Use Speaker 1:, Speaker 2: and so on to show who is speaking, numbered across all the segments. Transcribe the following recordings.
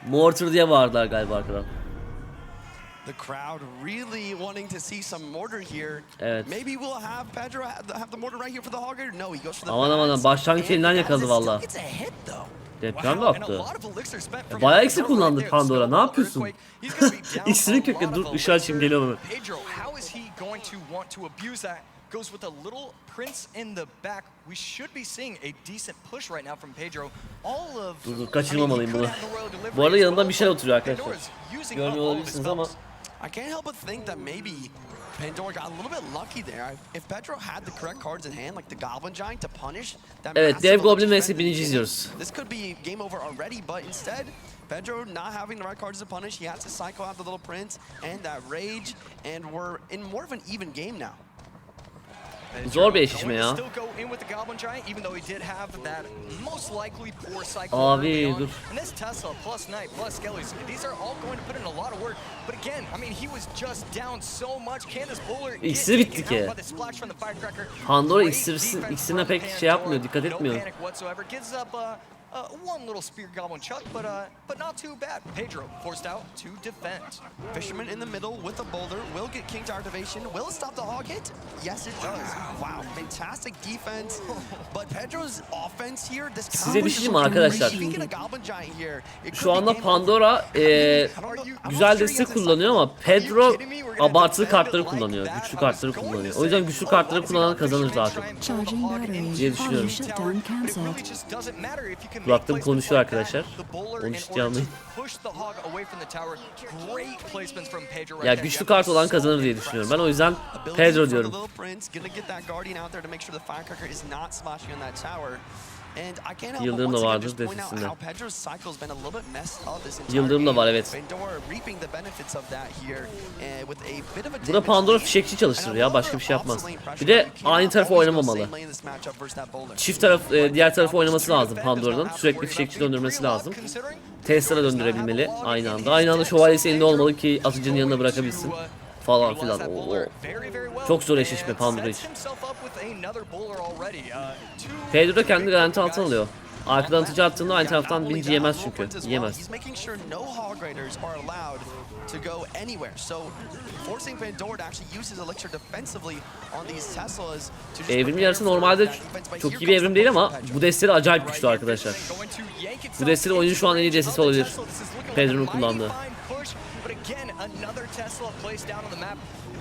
Speaker 1: Mortar diye bağırdılar galiba arkadan.
Speaker 2: The crowd really wanting to see some mortar here.
Speaker 1: Evet.
Speaker 2: Maybe we'll have Pedro have the mortar right here for the hogger. No, he goes for the
Speaker 1: Aman aman, başlangıç elinden yakaladı valla. Deprem de attı. Bayağı eksik kullandı Pandora. Ne yapıyorsun? İksinin kökü. Dur ışığı açayım, geliyorum.
Speaker 3: Goes with a little prince in the back. We should be seeing a decent push right now from Pedro. All of
Speaker 1: Dur kaçırmamalıyım bunu. Bu arada yanında bir şey oturuyor arkadaşlar. Görmüyor olabilirsiniz ama.
Speaker 2: I can't help but think that maybe Pandora got a little bit lucky there. If Pedro had the correct cards in hand, like the Goblin Giant to punish that.
Speaker 1: Evet, Dev Goblin vs binici izliyoruz.
Speaker 2: This could be game over already, but instead Pedro not having the right cards to punish, he has to cycle out the little prince and that rage, and we're in more of an even game now.
Speaker 1: Zor bir eşleşme ya. Abi dur. İksir bitti ki. Pandora iksirine pek şey yapmıyor, dikkat etmiyor.
Speaker 3: One little spear goblin chuck, but not too bad. Pedro forced out to defend.
Speaker 2: Fisherman in the middle with a boulder will get King's activation. Will it stop the hog hit? Yes, it does. Wow, fantastic defense. But Pedro's offense here.
Speaker 1: Size bir şey diyeyim mi arkadaşlar? Şu anda Pandora güzel destek kullanıyor ama Pedro abartılı kartları kullanıyor, güçlü kartları kullanıyor. O yüzden güçlü kartları kullanan kazanır daha çok diye düşünüyorum. Kulaklığım konuşuyor arkadaşlar. Onu ciddiye almayın. Ya güçlü kart olan kazanır diye düşünüyorum. Ben o yüzden Pedro diyorum. Yıldırım da vardır defisinde. Yıldırım da var, evet. Burada Pandora fişekçi çalıştırır ya, başka bir şey yapmaz. Bir de aynı tarafa oynamamalı. Çift taraf, diğer tarafa oynaması lazım Pandora'nın. Sürekli fişekçi döndürmesi lazım. Tester'a döndürebilmeli aynı anda. Aynı anda şövalyesi elinde olmalı ki atıcının yanına bırakabilsin. Falan filan. Çok zor eşleşme Pandora için. Pedro da kendi garanti altına alıyor. Arkadan atıcı attığında aynı taraftan binci yemez çünkü. Yemez. Evrim yarısı normalde çok iyi bir evrim değil ama bu destesi acayip güçlü arkadaşlar. Bu destesi oyunun şu an en iyi destesi olabilir. Pedro'nun kullandığı.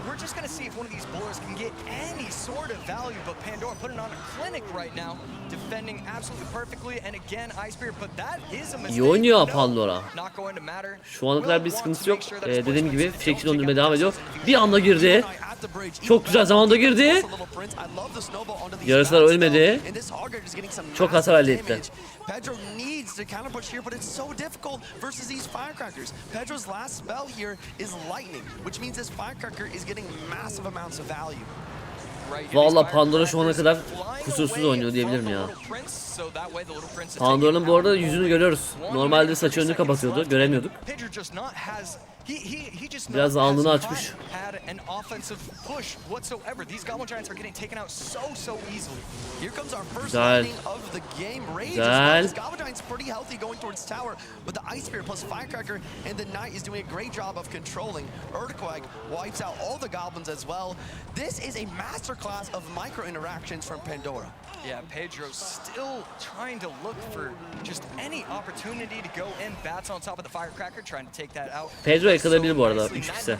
Speaker 1: We're just going to see if one of these bowlers can get any sort of value, but Pandora putting on a clinic right now, defending absolutely perfectly, and again Ice Spear, but that is a mistake. İyi oynuyor Pandora. Şu ana kadar bir sıkıntısı yok. Dediğim gibi fişekçi döndürmeye devam ediyor. Bir anda girdi. Çok güzel zamanda girdi. Yarısılar ölmedi. Çok hasar elde etti.
Speaker 2: Pedro needs to counter push here, but it's so difficult versus these firecrackers. Pedro's last spell here is lightning, which means this firecracker is getting massive amounts of value.
Speaker 1: Vallahi Pandora şu ana kadar kusursuz oynuyor diyebilirim ya. Pandora'nın bu arada yüzünü görüyoruz. Normalde saçı önünü kapatıyordu, göremiyorduk. Biraz alnını açmış. Güzel. Güzel.
Speaker 3: Yeah, Pedro still trying to look for just any opportunity to go in, bats on top of the firecracker, trying to take that out.
Speaker 1: Pedro yakalayabilir bu arada 3 kişi.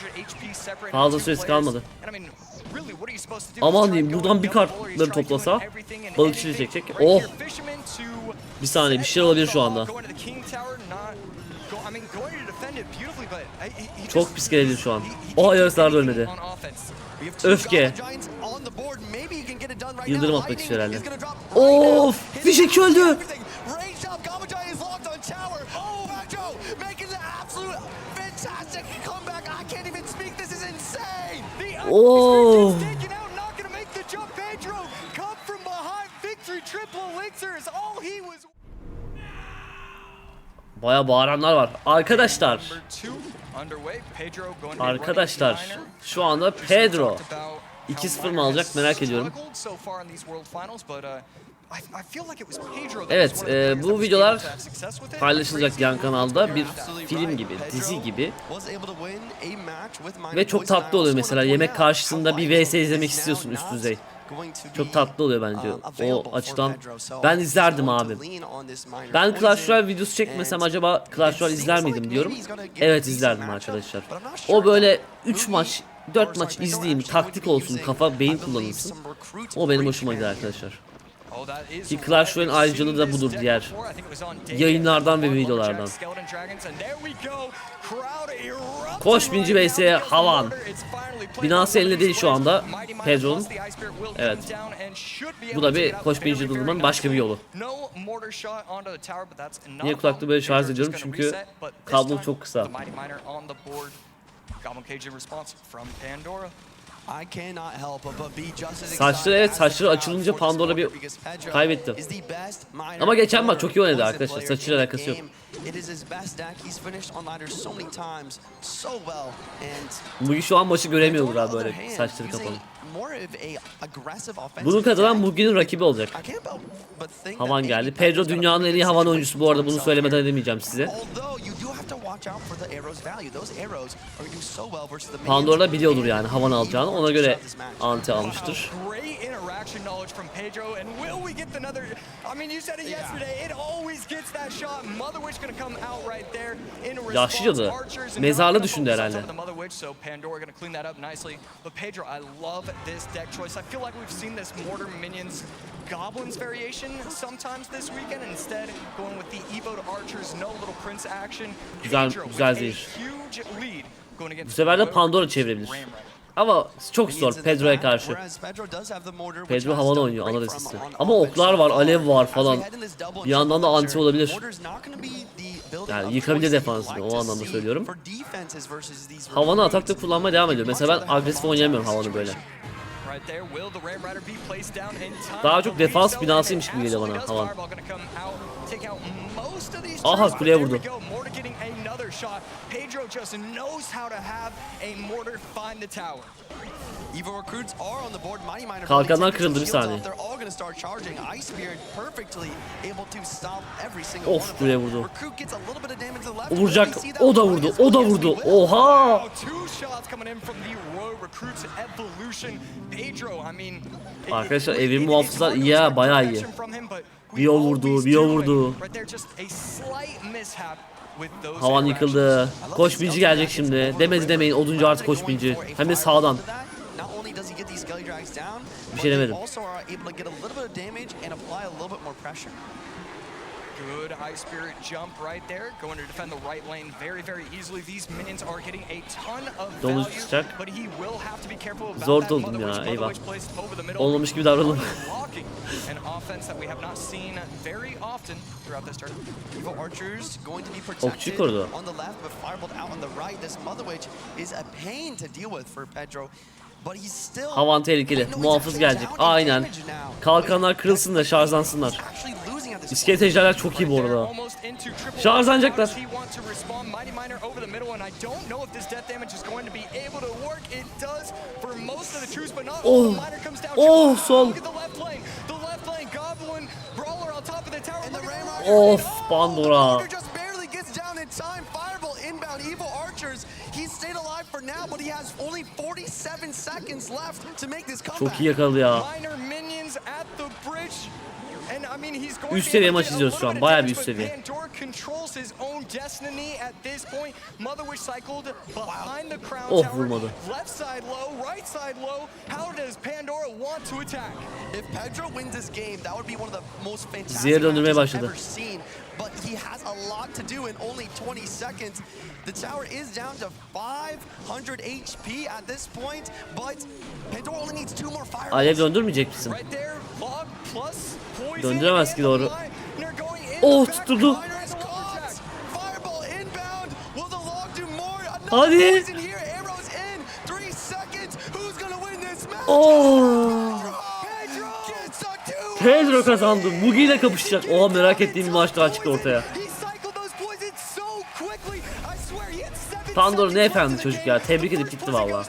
Speaker 1: Fazla süresi kalmadı. Aman diyeyim, buradan bir kartları toplasa balıkçıyı çekecek. Oh! Bir saniye, bir şey olabilir şu anda. Çok pis gelebilir şu an. O yarıslarda ölmedi. Öfke. Yıldırım atmak istiyor herhalde. Of! Fişek öldü. Oh! Baya bağıranlar var. Arkadaşlar. Arkadaşlar. Şu anda Pedro 2-0 mı alacak merak ediyorum.
Speaker 4: Evet, bu videolar paylaşılacak yan kanalda bir film gibi, dizi gibi ve çok tatlı oluyor. Mesela yemek karşısında bir vs izlemek istiyorsun üst düzey. Çok tatlı oluyor bence. O açıdan ben izlerdim abi. Ben Clash Royale videosu çekmesem acaba Clash Royale izler miydim diyorum. Evet, izlerdim arkadaşlar. O böyle 3 maç 4 maç izleyeyim, taktik olsun, kafa beyin kullanılsın. O benim hoşuma gider arkadaşlar. Ki Clash Royale'in ayrıcalığı da budur diğer yayınlardan ve videolardan. Koş binci vs Havan. Binası elinde değil şu anda Pedro'nun. Evet. Bu da bir koş binci durmanın başka bir yolu. Niye kulaklığı böyle şarj ediyorum? Çünkü kablo çok kısa. Saçları, evet, saçları açılınca Pandora bir kaybetti. Ama geçen maç çok iyi oynadı arkadaşlar. Saçıyla alakası yok. Mugi şu an maçı göremiyordur abi, böyle saçları kapalı. Bunu kazanan Mugi'nin rakibi olacak. Havan geldi. Pedro dünyanın en iyi havan oyuncusu bu arada, bunu söylemeden edemeyeceğim size. Pandora da biliyordur yani havan alacağını, ona göre anti almıştır. Yaşlı cadı. Mezarlı düşündü herhalde.
Speaker 1: Goblins variation sometimes this weekend, instead going with the Evo to Archers, no little Prince action.
Speaker 4: Güzel zehir. Bu sefer de Pandora çevirebilir. Ama çok zor Pedro'ya karşı. Pedro havada oynuyor ana destesi. Ama oklar var, alev var falan. Bir yandan da anti olabilir. Yani yıkabilir defansını, o anlamda söylüyorum. Havanı atakta kullanmaya devam ediyor. Mesela ben agresif oynayamıyorum havanı böyle. Daha çok defans binasıymış gibi geliyor bana havan. Aha, kuleye vurdu. Kalkanlar kırıldı bir saniye. Of, kuleye vurdu. O vuracak. O da vurdu. O da vurdu. Oha! Arkadaşlar evrim muhafızlar iyi ya, bayağı iyi. Bir o vurdu, bir o vurdu. Havan yıkıldı. Koş binci gelecek şimdi. Demedi demeyin, oduncu artık koş binci. Hem de sağdan. Bir şey demedim.
Speaker 1: Good high spirit jump right there, going to defend the right lane very easily. These minions are getting a ton of value, but he will have to be careful about
Speaker 4: zor
Speaker 1: that.
Speaker 4: doldum ya, eyvah. Olmamış gibi davranalım.
Speaker 1: An offense that we have not seen very often throughout this tournament.
Speaker 2: Evil Archers going to be
Speaker 4: Okçu
Speaker 2: protected
Speaker 4: korudu.
Speaker 2: on the left, but firebolt out on the right. This Mother Witch is a pain to deal with for Pedro.
Speaker 4: Havan tehlikeli. Muhafız gelecek. Aynen. Kalkanlar kırılsın da şarjlansınlar. İskelet ejderler çok iyi bu arada. Şarjlanacaklar. Oh. Oh, sol. Of, Pandora. Çok iyi yakaladı ya. Üst seviye maç izliyoruz şu an. Bayağı bir üst seviye. Oh, vurmadı. Zehir döndürmeye başladı.
Speaker 2: But he has a lot to do in only 20 seconds. The tower is down to 500 HP at this point, but Pandora only needs 2 more fire.
Speaker 4: Alev döndürmeyecek misin? Döndüremez ki, doğru. Oh, tutturdu. Hadi. Oh. Pedro kazandı. Mugi ile kapışacak. Oha, merak ettiğim bir maç daha çıktı ortaya. Pandora ne efendi çocuk ya. Tebrik edip gitti valla.